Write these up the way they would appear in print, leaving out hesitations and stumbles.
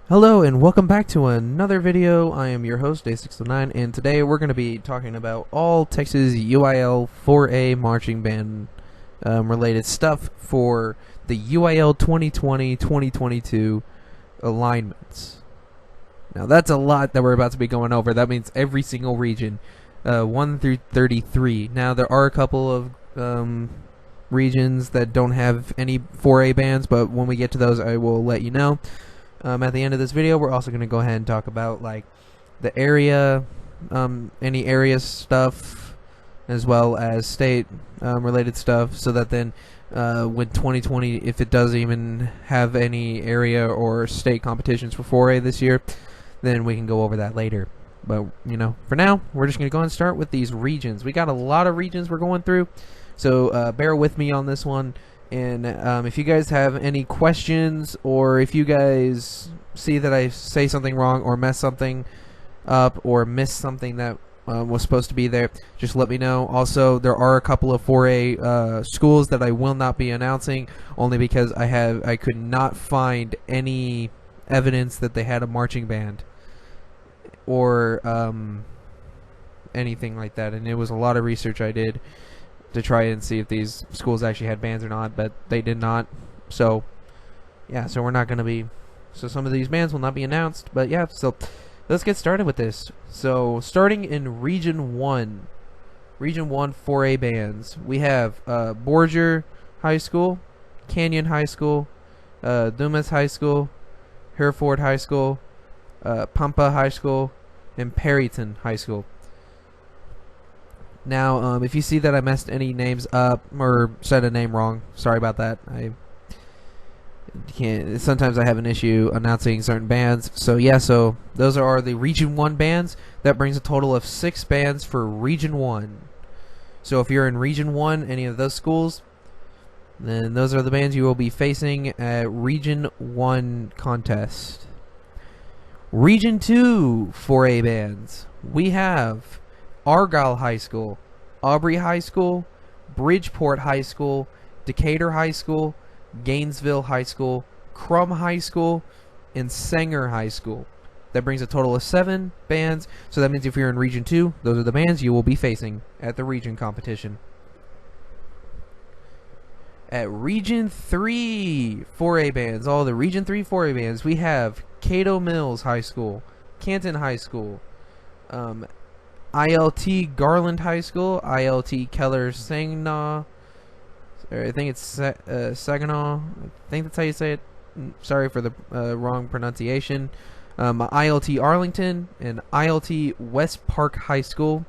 Hello and welcome back to another video. I am your host, Day609, and today we're going to be talking about all Texas UIL 4A marching band related stuff for the UIL 2020-2022 alignments. Now that's a lot that we're about to be going over. That means every single region, 1 through 33. Now there are a couple of regions that don't have any 4A bands, but when we get to those I will let you know. At the end of this video, we're also going to go ahead and talk about like the area, any area stuff, as well as state related stuff, so that then when 2020, if it does even have any area or state competitions for 4A this year, then we can go over that later. But you know, for now, we're just going to go and start with these regions. We got a lot of regions we're going through, so bear with me on this one. And if you guys have any questions, or if you guys see that I say something wrong or mess something up or miss something that was supposed to be there, just let me know. Also, there are a couple of 4A schools that I will not be announcing, only because I could not find any evidence that they had a marching band or anything like that, and it was a lot of research I did to try and see if these schools actually had bands or not, but they did not. So yeah, so we're not going to be, so some of these bands will not be announced, but yeah, so let's get started with this. So starting in Region 1 4A bands, we have Borger High School, Canyon High School, Dumas High School, Hereford High School, Pampa High School, and Perryton High School. Now, if you see that I messed any names up or said a name wrong, sorry about that. I can't. Sometimes I have an issue announcing certain bands. So yeah, so those are the Region 1 bands. That brings a total of 6 bands for Region 1. So if you're in Region 1, any of those schools, then those are the bands you will be facing at Region 1 contest. Region 2 4A bands. We have Argyle High School, Aubrey High School, Bridgeport High School, Decatur High School, Gainesville High School, Crum High School, and Sanger High School. That brings a total of 7 bands. So that means if you're in Region 2, those are the bands you will be facing at the region competition. At Region 3 4A bands, all the Region 3 4A bands, we have Cato Mills High School, Canton High School, ILT Garland High School, ILT Keller Saginaw, I think it's Saginaw, I think that's how you say it. Sorry for the wrong pronunciation. ILT Arlington and ILT West Park High School.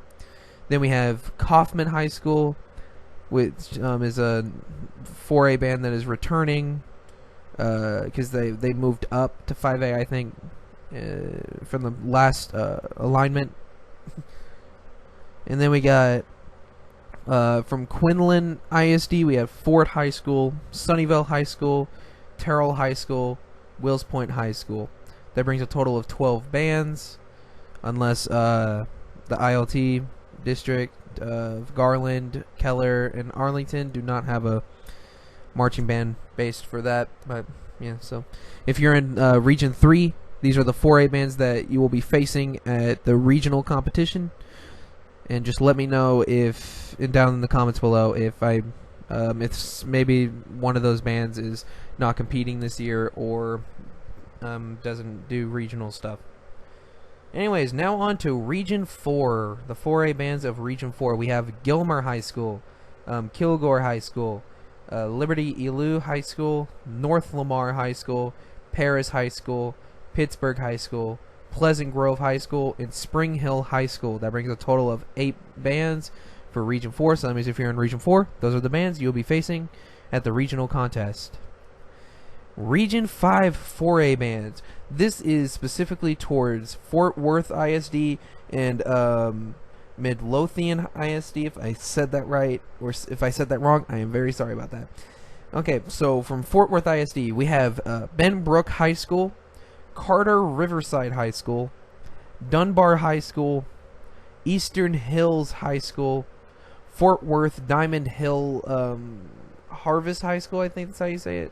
Then we have Kaufman High School, which is a 4A band that is returning because they moved up to 5A, I think, from the last alignment. And then we got from Quinlan ISD, we have Fort High School, Sunnyvale High School, Terrell High School, Wills Point High School. That brings a total of 12 bands, unless the ILT district of Garland, Keller, and Arlington do not have a marching band based for that. But yeah, so if you're in Region 3, these are the 4A bands that you will be facing at the regional competition. And just let me know if, and down in the comments below, if if maybe one of those bands is not competing this year or doesn't do regional stuff. Anyways, now on to Region 4, the 4A bands of Region 4. We have Gilmer High School, Kilgore High School, Liberty Elu High School, North Lamar High School, Paris High School, Pittsburgh High School, Pleasant Grove High School, and Spring Hill High School. That brings a total of 8 bands for Region 4. So that means if you're in Region 4, those are the bands you'll be facing at the regional contest. Region 5 4A bands. This is specifically towards Fort Worth ISD and Midlothian ISD, if I said that right, or if I said that wrong, I am very sorry about that. Okay, so from Fort Worth ISD, we have Benbrook High School, Carter Riverside High School, Dunbar High School, Eastern Hills High School, Fort Worth Diamond Hill Harvest High School, I think that's how you say it,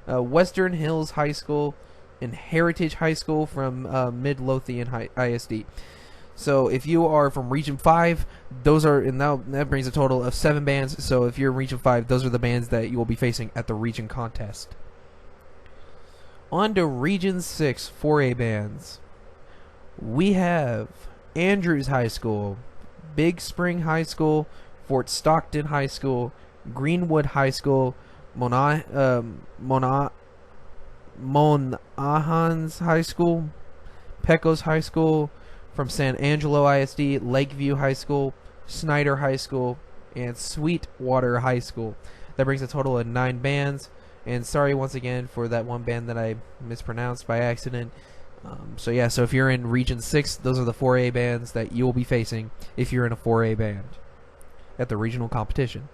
Western Hills High School, and Heritage High School from Midlothian ISD. So if you are from Region 5, those are, and that brings a total of 7 bands. So if you're in Region 5, those are the bands that you will be facing at the region contest. On to Region 6 4A bands. We have Andrews High School, Big Spring High School, Fort Stockton High School, Greenwood High School, Monahans High School, Pecos High School, from San Angelo ISD, Lakeview High School, Snyder High School, and Sweetwater High School. That brings a total of 9 bands. And sorry once again for that one band that I mispronounced by accident. So if you're in Region 6, those are the 4A bands that you will be facing if you're in a 4A band at the regional competition.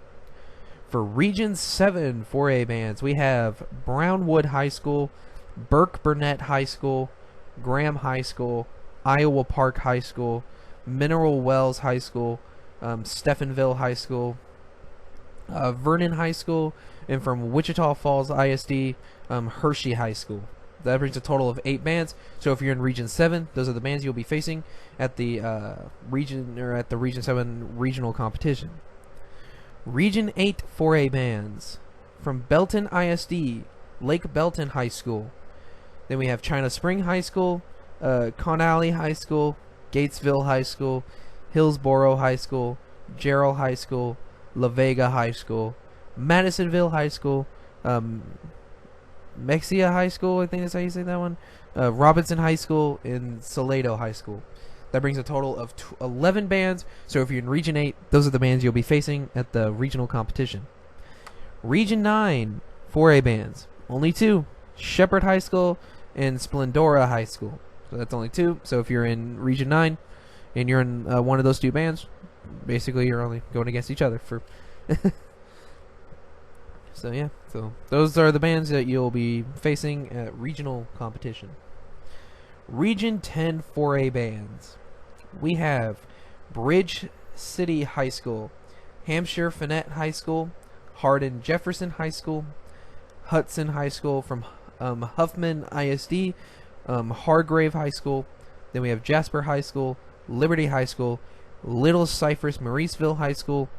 For Region 7 4A bands, we have Brownwood High School, Burke Burnett High School, Graham High School, Iowa Park High School, Mineral Wells High School, Stephenville High School, Vernon High School, and from Wichita Falls ISD, Hershey High School. That brings a total of 8 bands. So if you're in Region 7, those are the bands you'll be facing at the Region 7 regional competition. Region 8 4A bands from Belton ISD, Lake Belton High School. Then we have China Spring High School, Connally High School, Gatesville High School, Hillsboro High School, Jarrell High School, La Vega High School, Madisonville High School, Mexia High School, I think that's how you say that one, Robinson High School, and Salado High School. That brings a total of 11 bands. So if you're in Region 8, those are the bands you'll be facing at the regional competition. Region 9 4A bands, only 2, Shepherd High School and Splendora High School. So that's only 2. So if you're in Region 9 and you're in one of those 2 bands, basically you're only going against each other for So those are the bands that you'll be facing at regional competition. Region 10 4A bands. We have Bridge City High School, Hampshire Fannett High School, Hardin Jefferson High School, Hudson High School from Huffman ISD, Hargrave High School. Then we have Jasper High School, Liberty High School, Little Cypress Mauriceville High School,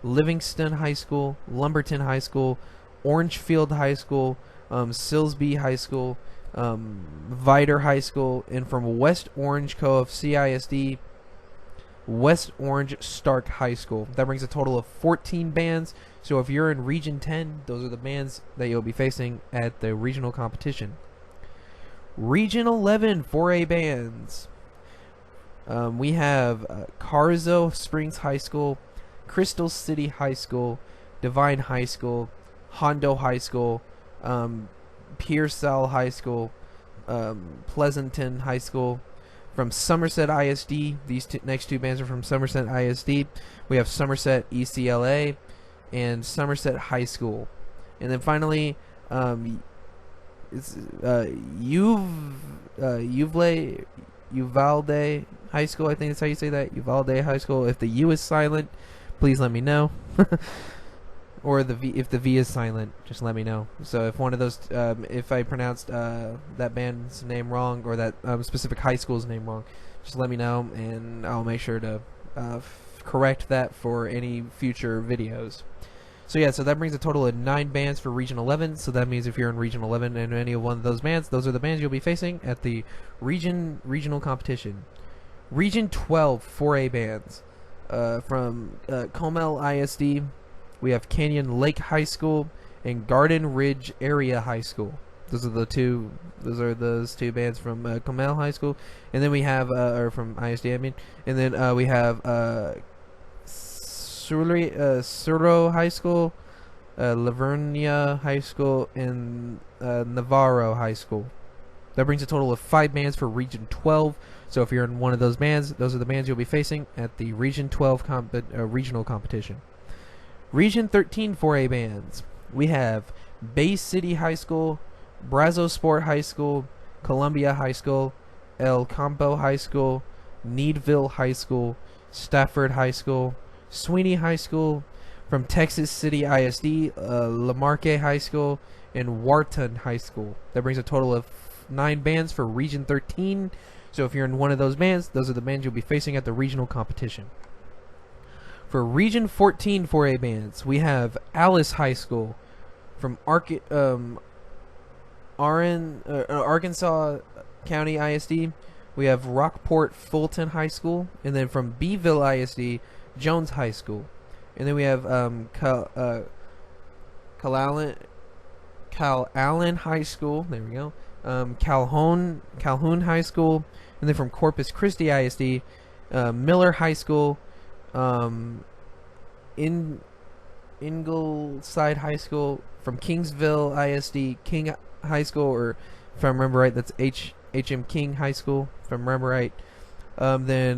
Livingston High School, Lumberton High School, Orangefield High School, Silsbee High School, Vider High School, and from West Orange Co. of CISD, West Orange Stark High School. That brings a total of 14 bands. So if you're in Region 10, those are the bands that you'll be facing at the regional competition. Region 11 4A bands. We have Carzo Springs High School, Crystal City High School, Divine High School, Hondo High School, Pearsall High School, Pleasanton High School. From Somerset ISD, these next 2 bands are from Somerset ISD. We have Somerset ECLA and Somerset High School. And then finally, it's Uvalde High School, I think that's how you say that. Uvalde High School. If the U is silent, please let me know. Or if the V is silent, just let me know. So if one of those, if I pronounced that band's name wrong or that specific high school's name wrong, just let me know, and I'll make sure to correct that for any future videos. So that brings a total of 9 bands for Region 11. So that means if you're in Region 11 and any one of those bands, those are the bands you'll be facing at the regional competition. Region 12 4A bands from Comel ISD. We have Canyon Lake High School and Garden Ridge Area High School. Those are those 2 bands from Comel High School, and then we have or from ISD, I mean, and then we have Suro High School, Lavernia High School, and Navarro High School. That brings a total of 5 bands for Region 12. So if you're in one of those bands, those are the bands you'll be facing at the Region 12 regional competition. Region 13 4A bands. We have Bay City High School, Brazo Sport High School, Columbia High School, El Campo High School, Needville High School, Stafford High School, Sweeney High School, from Texas City ISD, Lamarque High School, and Wharton High School. That brings a total of 9 bands for Region 13. So if you're in one of those bands, those are the bands you'll be facing at the regional competition. For Region 14 4A bands, we have Alice High School from Arkansas County ISD. We have Rockport Fulton High School, and then from Beeville ISD, Jones High School, and then we have Cal Allen High School. There we go. Calhoun High School, and then from Corpus Christi ISD, Miller High School, Ingleside High School, from Kingsville ISD, King High School, or if I remember right, that's H.M. King High School, if I remember right. Then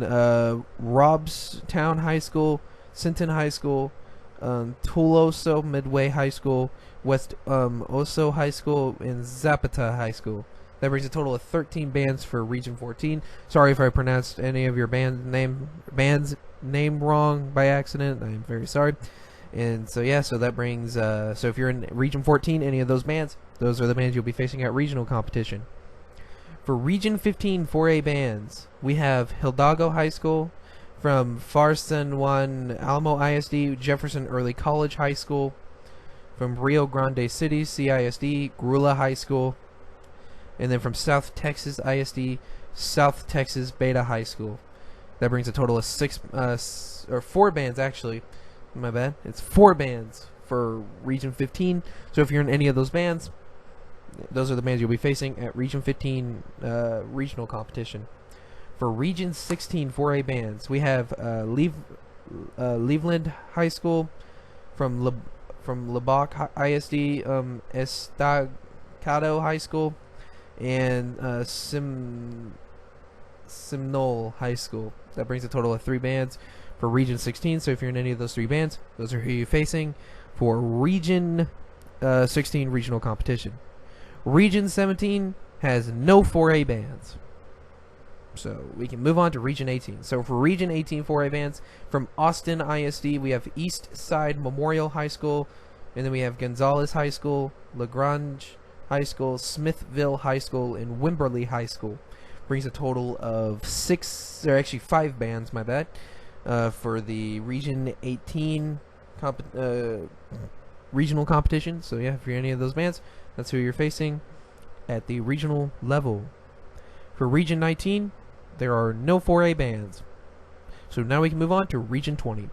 Robstown High School, Sinton High School, Tuloso Midway High School, West Oso High School, and Zapata High School. That brings a total of 13 bands for Region 14. Sorry if I pronounced any of your band's name wrong by accident. I'm very sorry. And so yeah, so that brings so if you're in Region 14, any of those bands, those are the bands you'll be facing at regional competition. For Region 15 4A bands, we have Hidalgo High School, from Far San Juan Alamo ISD, Jefferson Early College High School, from Rio Grande City CISD, Grula High School, and then from South Texas ISD, South Texas Beta High School. That brings a total of 4 bands actually. My bad. It's 4 bands for Region 15. So if you're in any of those bands, those are the bands you'll be facing at Region 15 regional competition. For Region 16 4A bands, we have Leveland High School, from Lubbock ISD, Estacado High School, and Simnol High School. That brings a total of 3 bands for Region 16. So if you're in any of those 3 bands, those are who you're facing for Region 16 regional competition. Region 17 has no 4A bands. So we can move on to Region 18. So for Region 18 4A bands, from Austin ISD, we have East Side Memorial High School, and then we have Gonzales High School, LaGrange High School, Smithville High School, and Wimberley High School. Brings a total of 5 bands, my bad, for the Region 18 regional competition. So yeah, if you're any of those bands, that's who you're facing at the regional level. For Region 19, there are no 4A bands. So now we can move on to Region 20.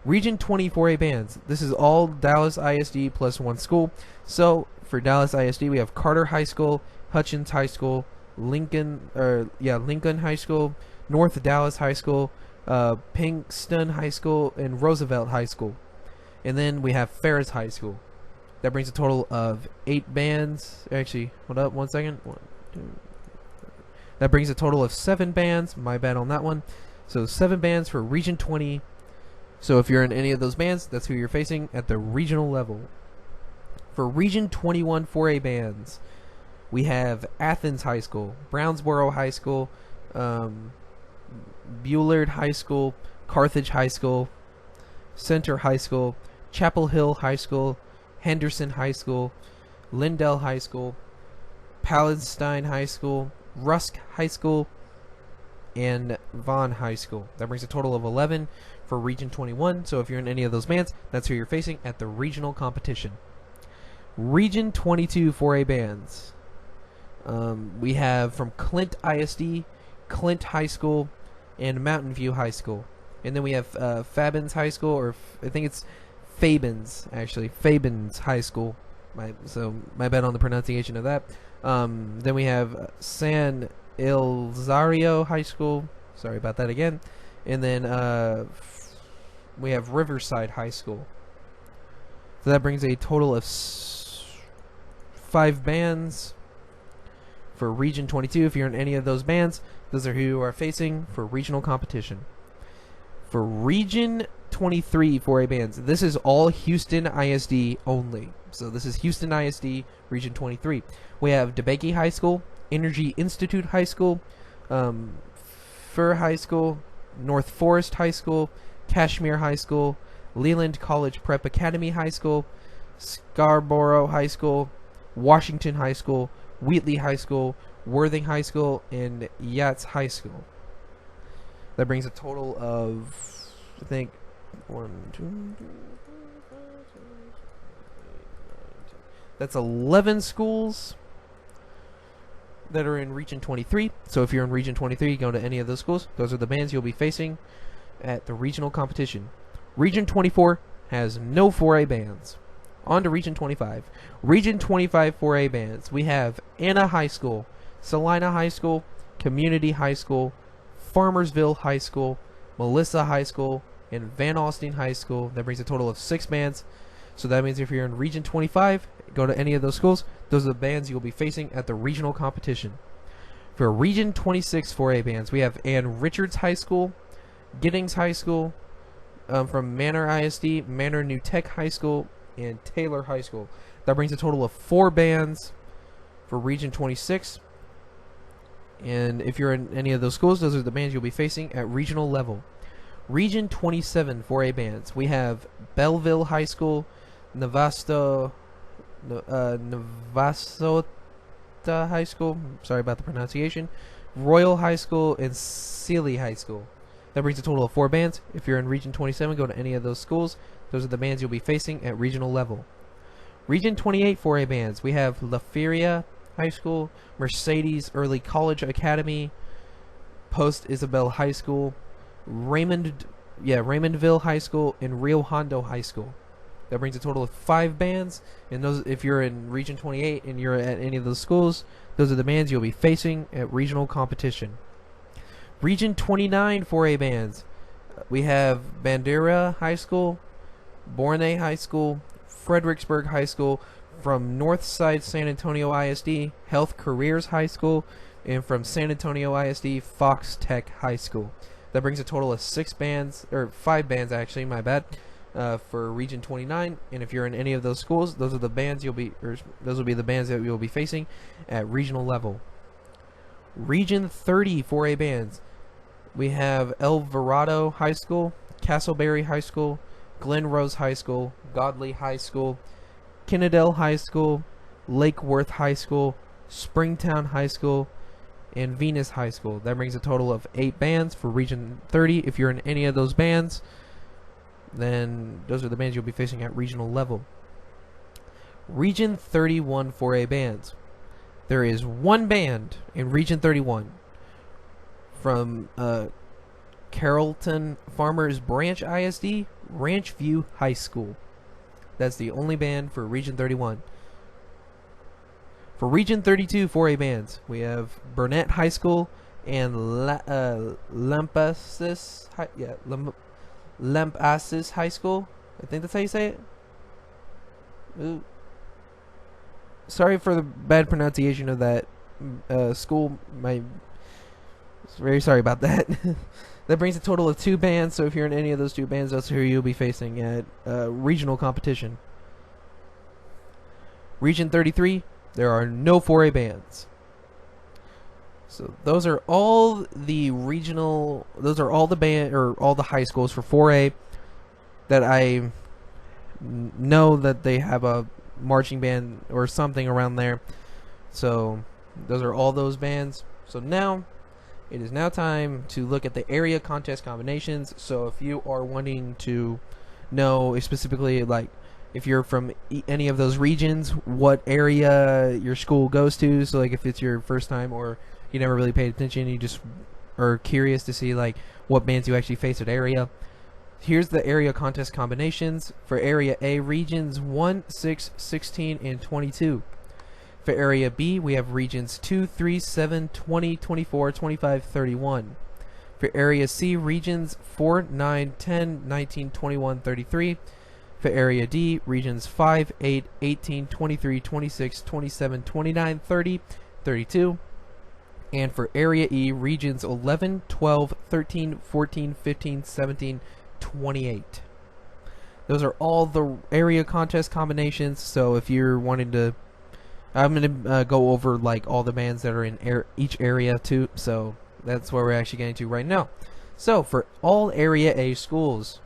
Region 20 4A bands. This is all Dallas ISD plus 1 school. So for Dallas ISD, we have Carter High School, Hutchins High School, Lincoln High School, North Dallas High School, Pinkston High School, and Roosevelt High School. And then we have Ferris High School. That brings a total of 8 bands. Actually, hold up 1 second. 1, 2. That brings a total of 7 bands. My bad on that one. So 7 bands for Region 20. So if you're in any of those bands, that's who you're facing at the regional level. For Region 21 4A bands, we have Athens High School, Brownsboro High School, Bullard High School, Carthage High School, Center High School, Chapel Hill High School, Henderson High School, Lindell High School, Palestine High School, Rusk High School, and Vaughn High School. That brings a total of 11 for Region 21. So if you're in any of those bands, that's who you're facing at the regional competition. Region 22 4A bands. We have from Clint ISD, Clint High School, and Mountain View High School. And then we have Fabins High School, or I think it's Fabins, actually. Fabins High School. So my bad on the pronunciation of that. Then we have San Ilzario High School. Sorry about that again. And then we have Riverside High School. So that brings a total of 5 bands for Region 22. If you're in any of those bands, those are who you are facing for regional competition. For Region 23 4A bands, this is all Houston ISD only. So this is Houston ISD Region 23. We have DeBakey High School, Energy Institute High School, Fur High School, North Forest High School, Kashmir High School, Leland College Prep Academy High School, Scarborough High School, Washington High School, Wheatley High School, Worthing High School, and Yates High School. That brings a total of, I think, 1, 2, 3, 4, 5, 6, 7, 8, 9, 10. That's 11 schools that are in Region 23. So if you're in Region 23, you go to any of those schools. Those are the bands you'll be facing at the regional competition. Region 24 has no 4A bands. On to Region 25. Region 25 4A bands. We have Anna High School, Salina High School, Community High School, Farmersville High School, Melissa High School, and Van Alstyne High School. That brings a total of 6 bands. So that means if you're in Region 25, go to any of those schools. Those are the bands you'll be facing at the regional competition. For Region 26 4A bands, we have Ann Richards High School, Giddings High School, from Manor ISD, Manor New Tech High School, and Taylor High School. That brings a total of 4 bands for Region 26. And if you're in any of those schools, those are the bands you'll be facing at regional level. Region 27 4A bands. We have Belleville High School, Navasota High School, sorry about the pronunciation, Royal High School, and Sealy High School. That brings a total of 4 bands. If you're in Region 27, go to any of those schools. Those are the bands you'll be facing at regional level. Region 28 4A bands. We have La Feria High School, Mercedes Early College Academy, Post Isabel High School, Raymondville High School, and Rio Hondo High School. That brings a total of 5 bands. And those, if you're in Region 28 and you're at any of those schools, those are the bands you'll be facing at regional competition. Region 29 4A bands. We have Bandera High School, Bornay High School, Fredericksburg High School, from Northside San Antonio ISD, Health Careers High School, and from San Antonio ISD, Fox Tech High School. That brings a total of 6 bands, or 5 bands actually, my bad, for Region 29. And if you're in any of those schools, those are the bands those will be the bands that you'll be facing at regional level. Region 30 4A bands. We have El Dorado High School, Castleberry High School, Glen Rose High School, Godley High School, Kennedale High School, Lake Worth High School, Springtown High School, and Venus High School. That brings a total of 8 bands for Region 30. If you're in any of those bands, then those are the bands you'll be facing at regional level. Region 31 4A bands. There is 1 band in Region 31 from Carrollton Farmers Branch ISD, Ranch View High School. That's the only band for Region 31. For Region 32 4A bands, we have Burnett High School and Lampasas High School. I think that's how you say it. Ooh. Sorry for the bad pronunciation of that school. Very sorry about that. That brings a total of 2 bands. So if you're in any of those 2 bands, that's who you'll be facing at regional competition. Region 33, there are no 4A bands. So those are all the regional. Those are all the band or all the high schools for 4A that I know that they have a marching band or something around there. So those are all those bands. So now it is now time to look at the area contest combinations. So if you are wanting to know specifically, like if you're from any of those regions, what area your school goes to. So like if it's your first time or you never really paid attention, you just are curious to see like what bands you actually face at area. Here's the area contest combinations. For Area A, regions 1, 6, 16, and 22. For Area B, we have regions 2, 3, 7, 20, 24, 25, 31. For Area C, regions 4, 9, 10, 19, 21, 33. For Area D, regions 5, 8, 18, 23, 26, 27, 29, 30, 32. And for Area E, regions 11, 12, 13, 14, 15, 17, 28. Those are all the area contest combinations. So if you're wanting to, I'm going to go over like all the bands that are in each area too. So that's what we're actually getting to right now. So for all Area A schools,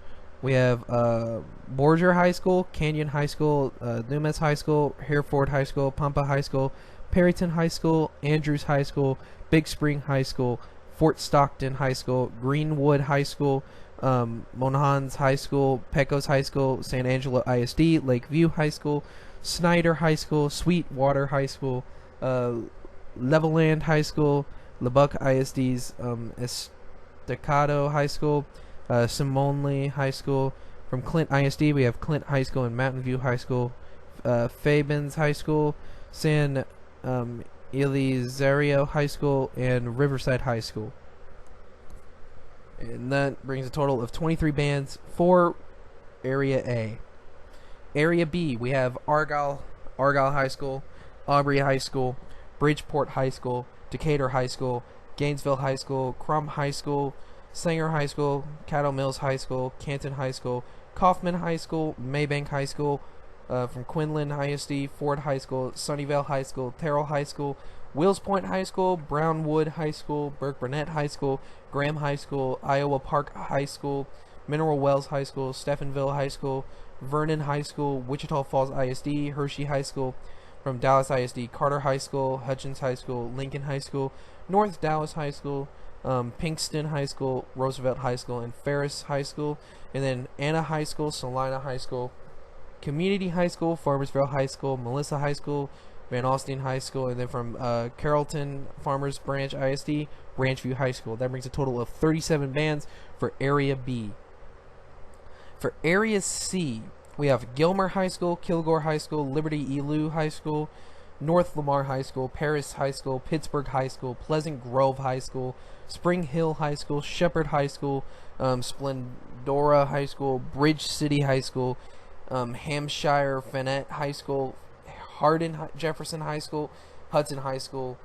We have Borger High School, Canyon High School, Numes High School, Hereford High School, Pampa High School, Perryton High School, Andrews High School, Big Spring High School, Fort Stockton High School, Greenwood High School, Monahans High School, Pecos High School, San Angelo ISD, Lakeview High School, Snyder High School, Sweetwater High School, Levelland High School, Lubbock ISD's Estacado High School, Simonley High School. From Clint ISD, we have Clint High School and Mountain View High School, Fabens High School, San Elizario High School, and Riverside High School. And that brings a total of 23 bands for Area A. Area B, we have Argyle High School, Aubrey High School, Bridgeport High School, Decatur High School, Gainesville High School, Crum High School, Sanger High School, Cattle Mills High School, Canton High School, Kaufman High School, Maybank High School, from Quinlan ISD, Ford High School, Sunnyvale High School, Terrell High School, Wills Point High School, Brownwood High School, Burke Burnett High School, Graham High School, Iowa Park High School, Mineral Wells High School, Stephenville High School, Vernon High School, Wichita Falls ISD, Hershey High School. From Dallas ISD, Carter High School, Hutchins High School, Lincoln High School, North Dallas High School, Pinkston High School, Roosevelt High School, and Ferris High School. And then Anna High School, Salina High School, Community High School, Farmersville High School, Melissa High School, Van Alstyne High School, and then from Carrollton Farmers Branch ISD, Branchview High School. That brings a total of 37 bands for Area B. For Area C, we have Gilmer High School, Kilgore High School, Liberty Elu High School, North Lamar High School, Paris High School, Pittsburgh High School, Pleasant Grove High School, Spring Hill High School, Shepherd High School, Splendora High School, Bridge City High School, Hampshire Fannett High School, Hardin Jefferson High School, Hudson High School,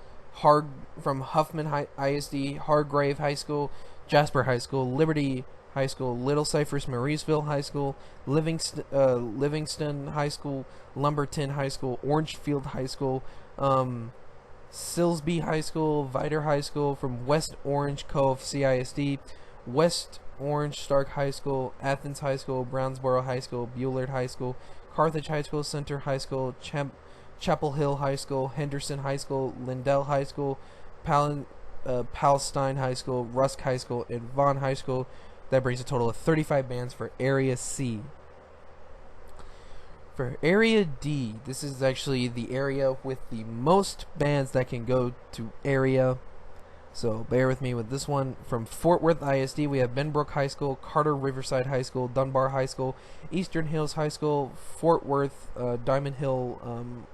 from Huffman ISD, Hargrave High School, Jasper High School, Liberty High School, Little Cypress Mauriceeville High School, Livingston High School, Lumberton High School, Orangefield High School, Silsby High School, Viter High School, from West Orange Cove CISD, West Orange Stark High School, Athens High School, Brownsboro High School, Bullard High School, Carthage High School, Center High School, Chapel Hill High School, Henderson High School, Lindell High School, Palestine High School, Rusk High School, and Vaughn High School. That brings a total of 35 bands for Area C. For Area D, this is actually the area with the most bands that can go to area. So bear with me with this one. From Fort Worth ISD, we have Benbrook High School, Carter Riverside High School, Dunbar High School, Eastern Hills High School, Fort Worth, Diamond Hill,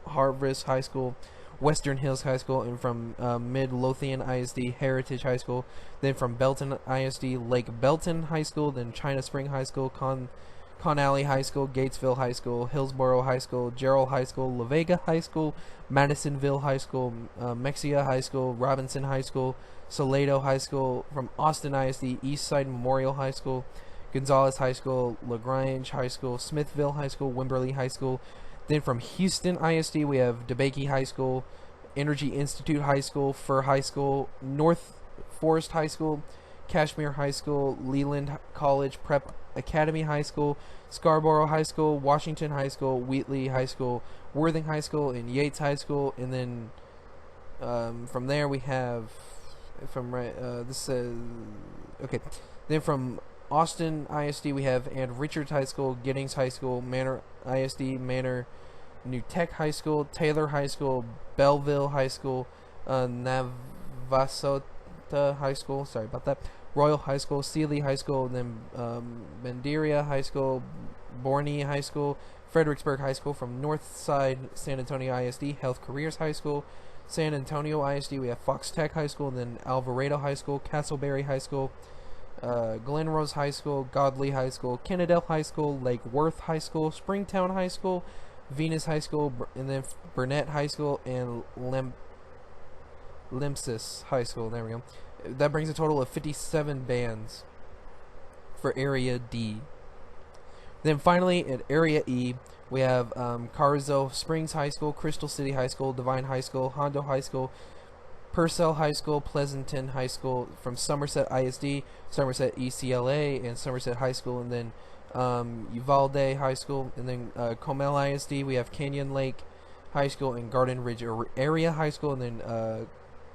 Harvest High School, Western Hills High School, and from Midlothian ISD, Heritage High School. Then from Belton ISD, Lake Belton High School, then China Spring High School, Con Alley High School, Gatesville High School, Hillsboro High School, Gerald High School, La Vega High School, Madisonville High School, Mexia High School, Robinson High School, Salado High School. From Austin ISD, Eastside Memorial High School, Gonzales High School, LaGrange High School, Smithville High School, Wimberley High School. Then from Houston ISD, we have DeBakey High School, Energy Institute High School, Fur High School, North Forest High School, Kashmir High School, Leland College Prep Academy High School, Scarborough High School, Washington High School, Wheatley High School, Worthing High School, and Yates High School. And then from there we have Then from Austin ISD we have and Richards High School, Giddings High School, Manor ISD, Manor New Tech High School, Taylor High School, Belleville High School, Navasota High School, sorry about that, Royal High School, Sealy High School, then Banderia High School, Borney High School, Fredericksburg High School. From Northside San Antonio ISD, Health Careers High School, San Antonio ISD we have Fox Tech High School, then Alvarado High School, Castleberry High School, Glen Rose High School, Godley High School, Kennedale High School, Lake Worth High School, Springtown High School, Venus High School, and then Burnett High School, and Limpsis High School. There we go. That brings a total of 57 bands for Area D. Then finally, at Area E, we have Carrizo Springs High School, Crystal City High School, Divine High School, Hondo High School, Purcell High School, Pleasanton High School, from Somerset ISD, Somerset ECLA, and Somerset High School, and then Uvalde High School, and then Comel ISD. We have Canyon Lake High School and Garden Ridge Area High School, and then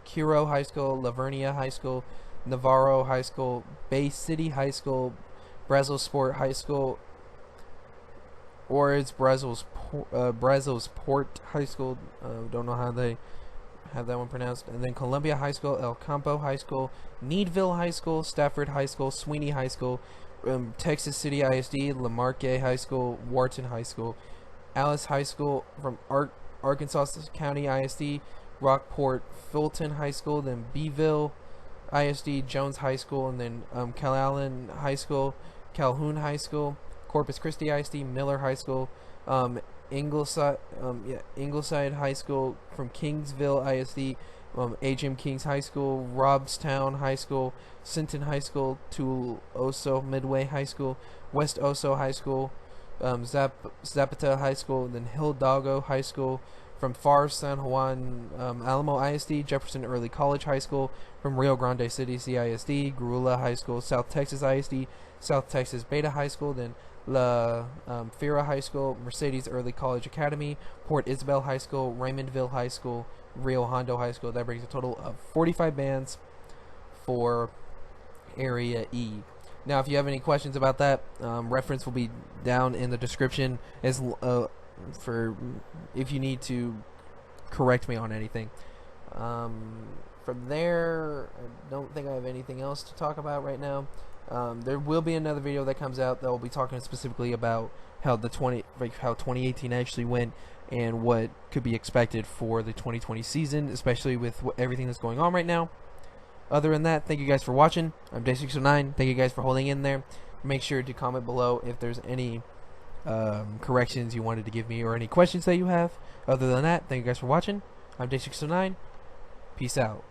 Curo High School, Lavernia High School, Navarro High School, Bay City High School, Brazosport High School, or it's Brazosport High School. Don't know how they have that one pronounced. And then Columbia High School, El Campo High School, Needville High School, Stafford High School, Sweeney High School, Texas City ISD, Lamarque High School, Wharton High School, Alice High School from Arkansas County ISD, Rockport Fulton High School, then Beeville ISD, Jones High School, and then Calallen High School, Calhoun High School, Corpus Christi ISD, Miller High School, Ingleside High School from Kingsville ISD, H.M. Kings High School, Robstown High School, Sinton High School, Oso Midway High School, West Oso High School, Zapata High School, and then Hidalgo High School, from Far San Juan Alamo ISD, Jefferson Early College High School, from Rio Grande City CISD, Grulla High School, South Texas ISD, South Texas Beta High School, then La Fira High School, Mercedes Early College Academy, Port Isabel High School, Raymondville High School, Rio Hondo High School. That brings a total of 45 bands for Area E. Now, if you have any questions about that, reference will be down in the description as for if you need to correct me on anything. From there, I don't think I have anything else to talk about right now. There will be another video that comes out that will be talking specifically about how how 2018 actually went and what could be expected for the 2020 season, especially with everything that's going on right now. Other than that, thank you guys for watching. I'm Day609. Thank you guys for holding in there. Make sure to comment below if there's any corrections you wanted to give me or any questions that you have. Other than that, thank you guys for watching. I'm Day609. Peace out.